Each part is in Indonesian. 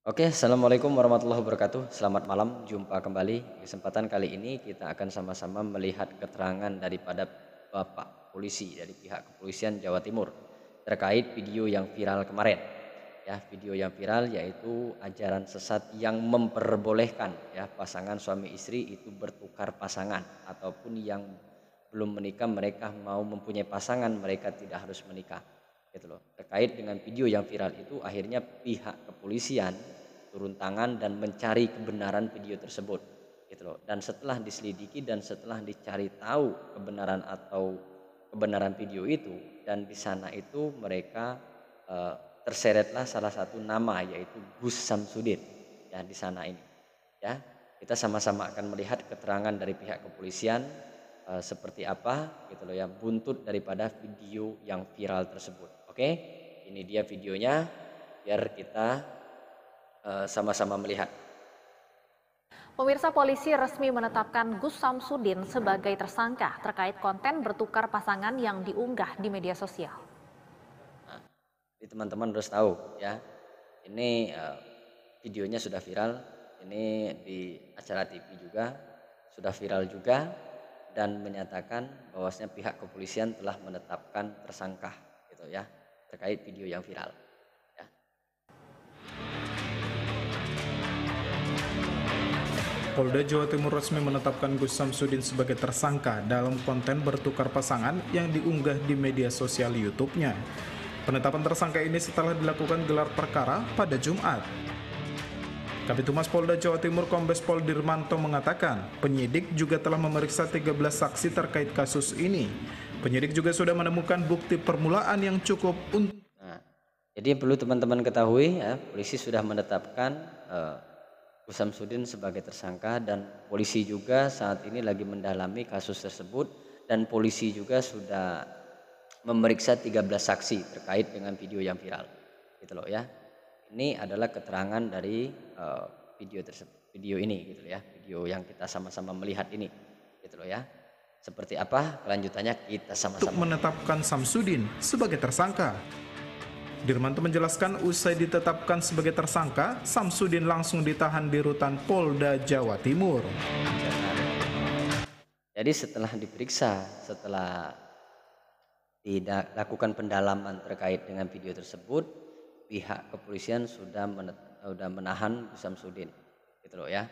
Oke, assalamualaikum warahmatullahi wabarakatuh. Selamat malam, jumpa kembali. Kesempatan kali ini kita akan sama-sama melihat keterangan daripada Bapak Polisi dari pihak Kepolisian Jawa Timur terkait video yang viral kemarin. Ya, video yang viral yaitu ajaran sesat yang memperbolehkan ya pasangan suami istri itu bertukar pasangan ataupun yang belum menikah mereka mau mempunyai pasangan mereka tidak harus menikah gitu loh. Terkait dengan video yang viral itu akhirnya pihak kepolisian turun tangan dan mencari kebenaran video tersebut gitu loh. Dan setelah diselidiki dan setelah dicari tahu kebenaran video itu dan di sana itu mereka eh, terseretlah salah satu nama yaitu Gus Samsudin ya di sana ini ya. Kita sama-sama akan melihat keterangan dari pihak kepolisian seperti apa gitu loh ya buntut daripada video yang viral tersebut. Oke, ini dia videonya biar kita sama-sama melihat. Pemirsa, polisi resmi menetapkan Gus Samsudin sebagai tersangka terkait konten bertukar pasangan yang diunggah di media sosial. Nah, ini teman-teman harus tahu ya. Ini videonya sudah viral. Ini di acara TV juga sudah viral juga dan menyatakan bahwasanya pihak kepolisian telah menetapkan tersangka gitu ya terkait video yang viral. Ya. Polda Jawa Timur resmi menetapkan Gus Samsudin sebagai tersangka dalam konten bertukar pasangan yang diunggah di media sosial YouTube-nya. Penetapan tersangka ini setelah dilakukan gelar perkara pada Jumat. Kabid Humas Polda Jawa Timur Kombes Pol Dirmanto mengatakan, penyidik juga telah memeriksa 13 saksi terkait kasus ini. Penyidik juga sudah menemukan bukti permulaan yang cukup untuk Jadi perlu teman-teman ketahui ya, polisi sudah menetapkan Gus Samsudin sebagai tersangka dan polisi juga saat ini lagi mendalami kasus tersebut dan polisi juga sudah memeriksa 13 saksi terkait dengan video yang viral. Gitu loh ya. Ini adalah keterangan dari video ini gitu ya. Video yang kita sama-sama melihat ini. Gitu loh ya. Seperti apa kelanjutannya kita sama-sama menetapkan Samsudin sebagai tersangka. Dirmanto menjelaskan usai ditetapkan sebagai tersangka, Samsudin langsung ditahan di rutan Polda Jawa Timur. Jadi setelah diperiksa, setelah dilakukan pendalaman terkait dengan video tersebut, pihak kepolisian sudah menahan Gus Samsudin, gitu loh ya,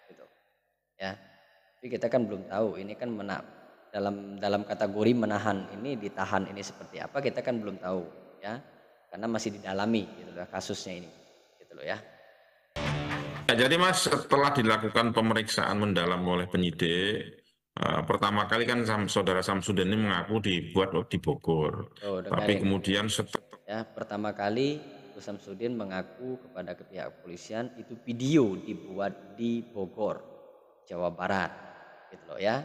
gitu, ya. Tapi kita kan belum tahu, ini kan dalam kategori menahan ini, ditahan ini seperti apa, kita kan belum tahu, ya, karena masih didalami, gitu loh, kasusnya ini, gitu loh ya. Ya, jadi Mas, setelah dilakukan pemeriksaan mendalam oleh penyidik, pertama kali kan saudara Samsudin ini mengaku dibuat di Bogor. Tuh, Tapi dengerin. kemudian Ya, pertama kali Gus Samsudin mengaku kepada pihak kepolisian itu video dibuat di Bogor, Jawa Barat, gitu loh ya.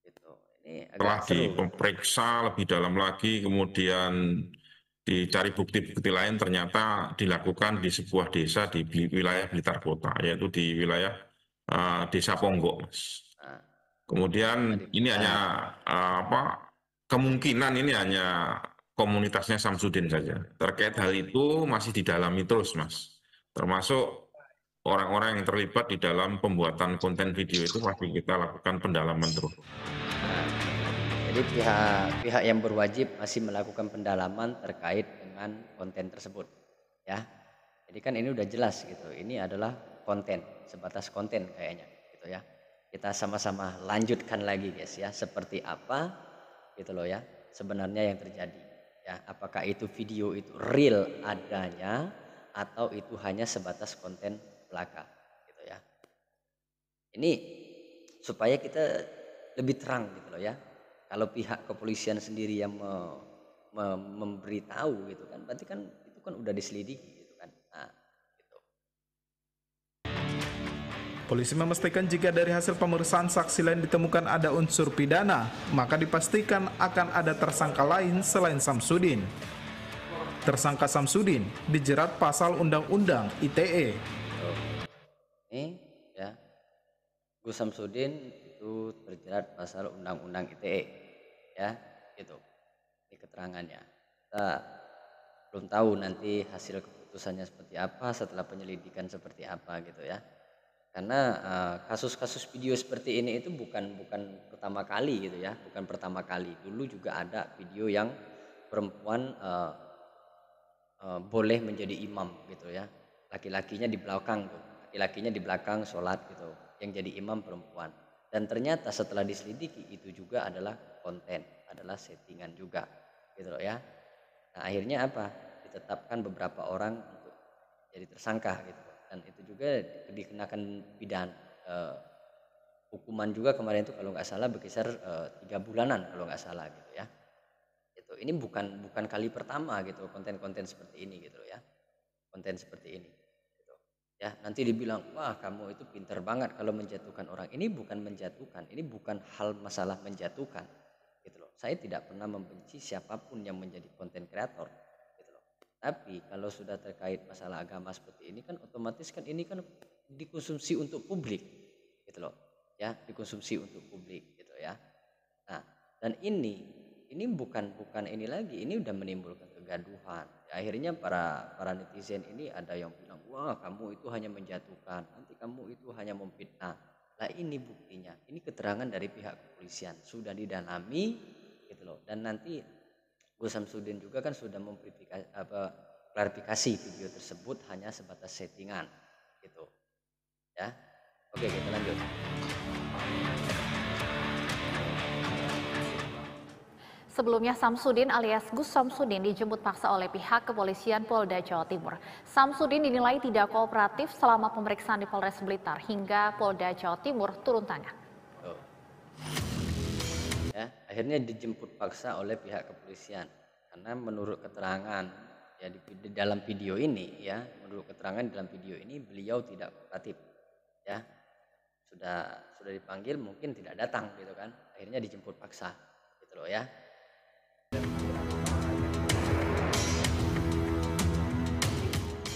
Gitu. Ini setelah agak seru. diperiksa lebih dalam lagi, kemudian dicari bukti-bukti lain, ternyata dilakukan di sebuah desa di wilayah Blitar Kota, yaitu di wilayah Desa Ponggok, Mas. Nah, Kemudian di ini hanya Blitar. kemungkinan ini hanya komunitasnya Samsudin saja. Terkait hal itu masih didalami terus, Mas. Termasuk orang-orang yang terlibat di dalam pembuatan konten video itu masih kita lakukan pendalaman terus. Nah, jadi pihak yang berwajib masih melakukan pendalaman terkait dengan konten tersebut, ya. Jadi kan ini udah jelas gitu. Ini adalah konten, sebatas konten kayaknya, gitu ya. Kita sama-sama lanjutkan lagi guys ya, seperti apa gitu loh ya sebenarnya yang terjadi. Ya, apakah itu video itu real adanya atau itu hanya sebatas konten belaka gitu ya. Ini supaya kita lebih terang gitu loh ya. Kalau pihak kepolisian sendiri yang memberitahu gitu kan, berarti kan itu kan udah diselidiki gitu kan. Nah, gitu. Polisi memastikan jika dari hasil pemeriksaan saksi lain ditemukan ada unsur pidana, maka dipastikan akan ada tersangka lain selain Samsudin. Tersangka Samsudin dijerat pasal Undang-Undang ITE. Ini ya Gus Samsudin itu terjerat pasal Undang-Undang ITE ya gitu. Ini keterangannya. Kita belum tahu nanti hasil keputusannya seperti apa, setelah penyelidikan seperti apa gitu ya. Karena kasus-kasus video seperti ini itu bukan bukan pertama kali gitu ya, bukan pertama kali. Dulu juga ada video yang perempuan boleh menjadi imam gitu ya. Laki-lakinya di belakang tuh, laki-lakinya di belakang sholat gitu. Yang jadi imam perempuan. Dan ternyata setelah diselidiki itu juga adalah konten, adalah settingan juga gitu loh ya. Nah, akhirnya apa? Ditetapkan beberapa orang untuk jadi tersangka gitu. Dan itu juga dikenakan pidana hukuman juga kemarin itu kalau nggak salah berkisar 3 bulanan kalau nggak salah gitu ya. Itu ini bukan bukan kali pertama gitu konten-konten seperti ini gitu loh ya. Konten seperti ini gitu. Ya, nanti dibilang, "Wah, kamu itu pinter banget kalau menjatuhkan orang." Ini bukan menjatuhkan, ini bukan hal masalah menjatuhkan gitu loh. Saya tidak pernah membenci siapapun yang menjadi konten kreator gitu loh. Tapi kalau sudah terkait masalah agama seperti ini kan otomatis kan ini kan dikonsumsi untuk publik gitu loh. Ya, dikonsumsi untuk publik gitu ya. Nah, dan ini bukan bukan ini lagi, ini udah menimbulkan kegaduhan. Ya, akhirnya para netizen ini ada yang bilang, "Wah, kamu itu hanya menjatuhkan, nanti kamu itu hanya memfitnah." Lah ini buktinya, ini keterangan dari pihak kepolisian sudah didalami gitu loh. Dan nanti Gus Samsudin juga kan sudah klarifikasi video tersebut hanya sebatas settingan gitu. Ya. Oke, kita lanjut. Sebelumnya Samsudin alias Gus Samsudin dijemput paksa oleh pihak kepolisian Polda Jawa Timur. Samsudin dinilai tidak kooperatif selama pemeriksaan di Polres Blitar hingga Polda Jawa Timur turun tangan. Tuh. Ya, akhirnya dijemput paksa oleh pihak kepolisian karena menurut keterangan ya di dalam video ini ya, menurut keterangan dalam video ini beliau tidak kooperatif. Ya. Sudah dipanggil mungkin tidak datang gitu kan. Akhirnya dijemput paksa gitu loh ya.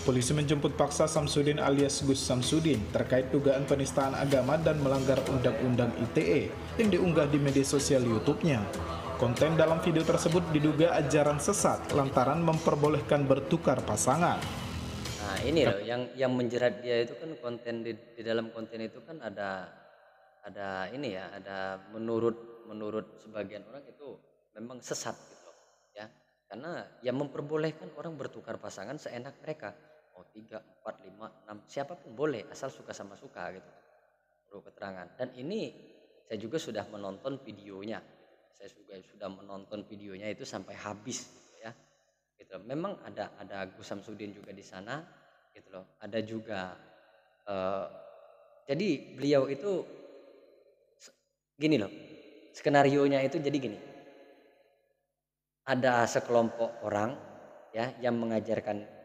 Polisi menjemput paksa Samsudin alias Gus Samsudin terkait dugaan penistaan agama dan melanggar Undang-Undang ITE yang diunggah di media sosial YouTube-nya. Konten dalam video tersebut diduga ajaran sesat lantaran memperbolehkan bertukar pasangan. Nah, ini loh yang menjerat dia itu kan konten di dalam konten itu kan ada ini ya, ada menurut sebagian orang itu memang sesat gitu loh, ya. Karena yang memperbolehkan orang bertukar pasangan seenak mereka. Mau 3, 4, 5, 6, siapapun boleh asal suka sama suka gitu kan. Menurut keterangan. Dan ini saya juga sudah menonton videonya. Saya juga sudah menonton videonya itu sampai habis gitu ya. Gitu. Memang ada Gus Samsudin juga di sana gitu loh. Ada juga jadi beliau itu gini loh. Skenarionya itu jadi gini. Ada sekelompok orang ya yang mengajarkan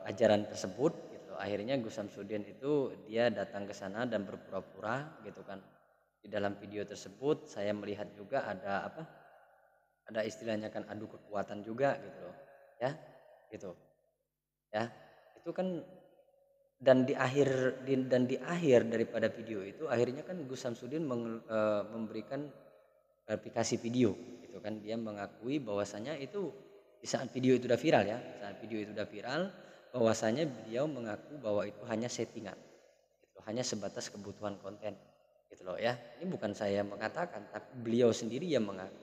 ajaran tersebut gitu. Akhirnya Gus Samsudin itu dia datang ke sana dan berpura-pura gitu kan. Di dalam video tersebut saya melihat juga ada apa? Ada istilahnya kan adu kekuatan juga gitu loh. Ya. Gitu. Ya. Itu kan dan di akhir daripada video itu akhirnya kan Gus Samsudin memberikan klarifikasi video gitu kan. Dia mengakui bahwasanya itu di saat video itu udah viral ya, saat video itu udah viral, bahwasanya beliau mengaku bahwa itu hanya settingan, gitu, hanya sebatas kebutuhan konten, gitu loh ya. Ini bukan saya mengatakan, tapi beliau sendiri yang mengaku,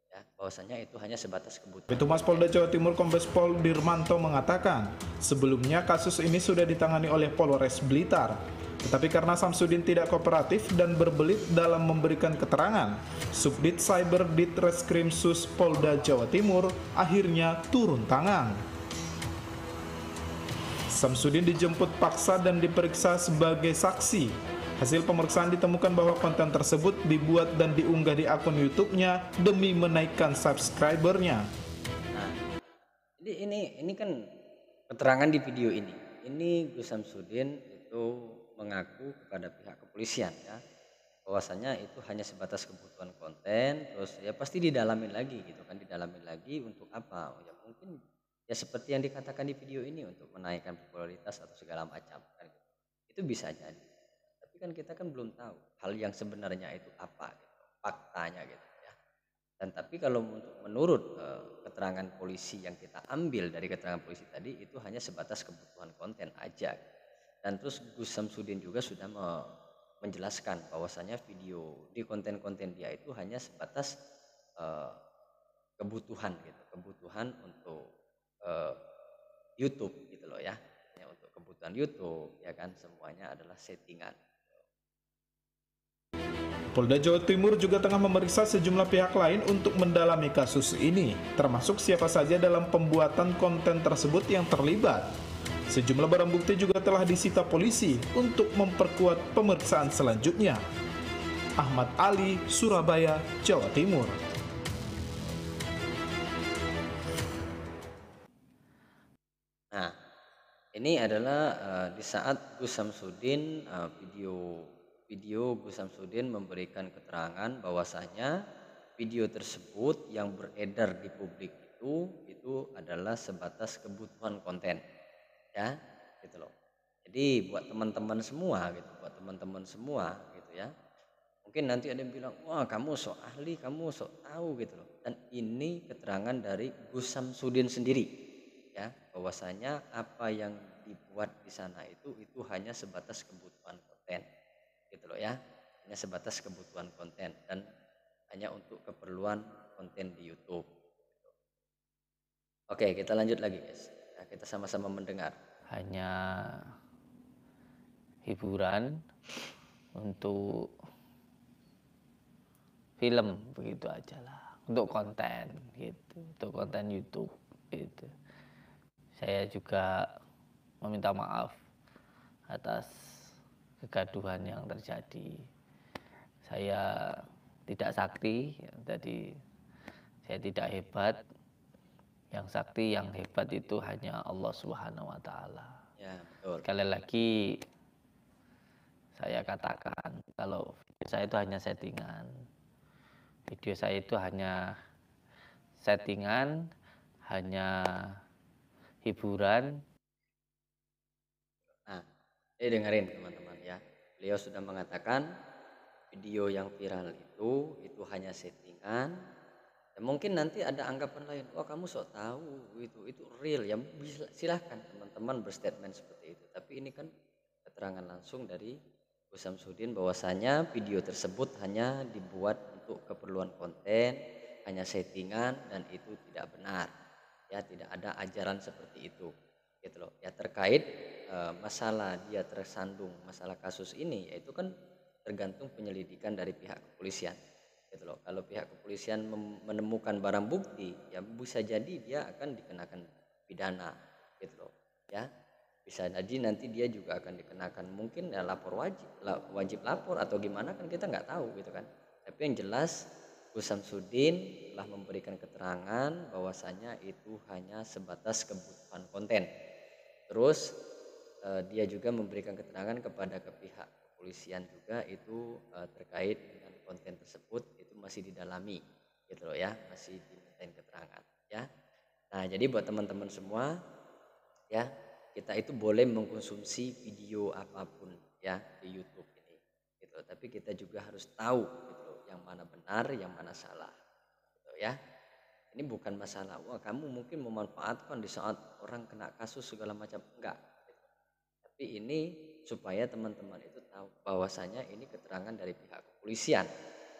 ya, bahwasanya itu hanya sebatas kebutuhan. Humas Polda Jawa Timur Kombes Pol Dirmanto mengatakan, sebelumnya kasus ini sudah ditangani oleh Polres Blitar. Tetapi karena Samsudin tidak kooperatif dan berbelit dalam memberikan keterangan, Subdit Cyber Ditreskrim Sus Polda Jawa Timur akhirnya turun tangan. Samsudin dijemput paksa dan diperiksa sebagai saksi. Hasil pemeriksaan ditemukan bahwa konten tersebut dibuat dan diunggah di akun YouTube-nya demi menaikkan subscribernya. Nah, ini kan keterangan di video ini. Ini Gus Samsudin itu mengaku kepada pihak kepolisian ya bahwasanya itu hanya sebatas kebutuhan konten, terus ya pasti didalamin lagi gitu kan, didalamin lagi untuk apa? Ya mungkin ya seperti yang dikatakan di video ini untuk menaikkan popularitas atau segala macam kan gitu. Itu bisa jadi. Tapi kan kita kan belum tahu hal yang sebenarnya itu apa gitu, faktanya gitu ya. Dan tapi kalau menurut keterangan polisi yang kita ambil dari keterangan polisi tadi itu hanya sebatas kebutuhan konten aja. Dan terus Gus Samsudin juga sudah menjelaskan bahwasanya video di konten-konten dia itu hanya sebatas eh, kebutuhan gitu, kebutuhan untuk eh, YouTube gitu loh ya. Hanya untuk kebutuhan YouTube ya kan, semuanya adalah settingan. Polda Jawa Timur juga tengah memeriksa sejumlah pihak lain untuk mendalami kasus ini, termasuk siapa saja dalam pembuatan konten tersebut yang terlibat. Sejumlah barang bukti juga telah disita polisi untuk memperkuat pemeriksaan selanjutnya. Ahmad Ali, Surabaya, Jawa Timur. Nah, ini adalah di saat Gus Samsudin video Gus Samsudin memberikan keterangan bahwasanya video tersebut yang beredar di publik itu adalah sebatas kebutuhan konten, ya, gitu loh. Jadi buat teman-teman semua gitu ya. Mungkin nanti ada yang bilang, wah kamu sok ahli, kamu sok tahu gitu loh. Dan ini keterangan dari Gus Samsudin sendiri, ya, bahwasanya apa yang dibuat di sana itu hanya sebatas kebutuhan konten, gitu loh ya, hanya sebatas kebutuhan konten dan hanya untuk keperluan konten di YouTube. Oke, kita lanjut lagi guys. Ya, kita sama-sama mendengar. Hanya hiburan untuk film begitu aja lah, untuk konten gitu, untuk konten YouTube gitu. Saya juga meminta maaf atas kegaduhan yang terjadi. Saya tidak sakti, jadi saya tidak hebat. Yang sakti, yang hebat itu hanya Allah Subhanahu wa Ta'ala. Ya, betul. Sekali lagi saya katakan kalau video saya itu hanya settingan. Video saya itu hanya settingan, hanya hiburan. Nah, ini dengerin teman-teman ya. Beliau sudah mengatakan video yang viral itu hanya settingan. Dan mungkin nanti ada anggapan lain, wah kamu sok tahu itu real ya. Silahkan teman-teman berstatement seperti itu. Tapi ini kan keterangan langsung dari Gus Samsudin bahwasanya video tersebut hanya dibuat untuk keperluan konten, hanya settingan dan itu tidak benar. Ya, tidak ada ajaran seperti itu. Gitu loh. Ya, terkait masalah dia tersandung masalah kasus ini, yaitu kan tergantung penyelidikan dari pihak kepolisian. Gitu loh. Kalau pihak kepolisian menemukan barang bukti, ya bisa jadi dia akan dikenakan pidana, gitu loh. Ya, bisa jadi nanti dia juga akan dikenakan mungkin ya wajib lapor atau gimana kan kita nggak tahu gitu kan. Tapi yang jelas Gus Samsudin telah memberikan keterangan bahwasanya itu hanya sebatas kebutuhan konten. Terus dia juga memberikan keterangan kepada pihak kepolisian juga itu terkait dengan konten tersebut itu masih didalami, gitu loh ya, masih dimintain keterangan ya. Nah, jadi buat teman-teman semua ya, kita itu boleh mengkonsumsi video apapun ya di YouTube ini, gitu. Tapi kita juga harus tahu gitu yang mana benar, yang mana salah, gitu ya. Ini bukan masalah, wah kamu mungkin memanfaatkan di saat orang kena kasus segala macam, enggak. Gitu. Tapi ini supaya teman-teman itu tahu bahwasanya ini keterangan dari pihak kepolisian,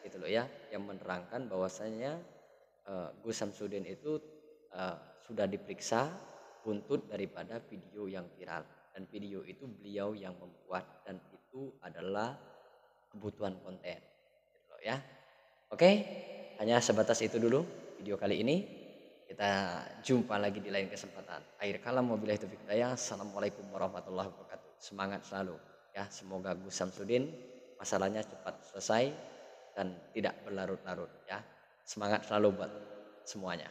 gitu loh ya, yang menerangkan bahwasanya Gus Samsudin itu sudah diperiksa buntut daripada video yang viral, dan video itu beliau yang membuat dan itu adalah kebutuhan konten, gitu loh ya. Oke, hanya sebatas itu dulu video kali ini. Kita jumpa lagi di lain kesempatan. Akhir kalam, wabillahi taufiq hidayah. Assalamualaikum warahmatullahi wabarakatuh. Semangat selalu ya, semoga Gus Samsudin masalahnya cepat selesai dan tidak berlarut-larut ya. Semangat selalu buat semuanya.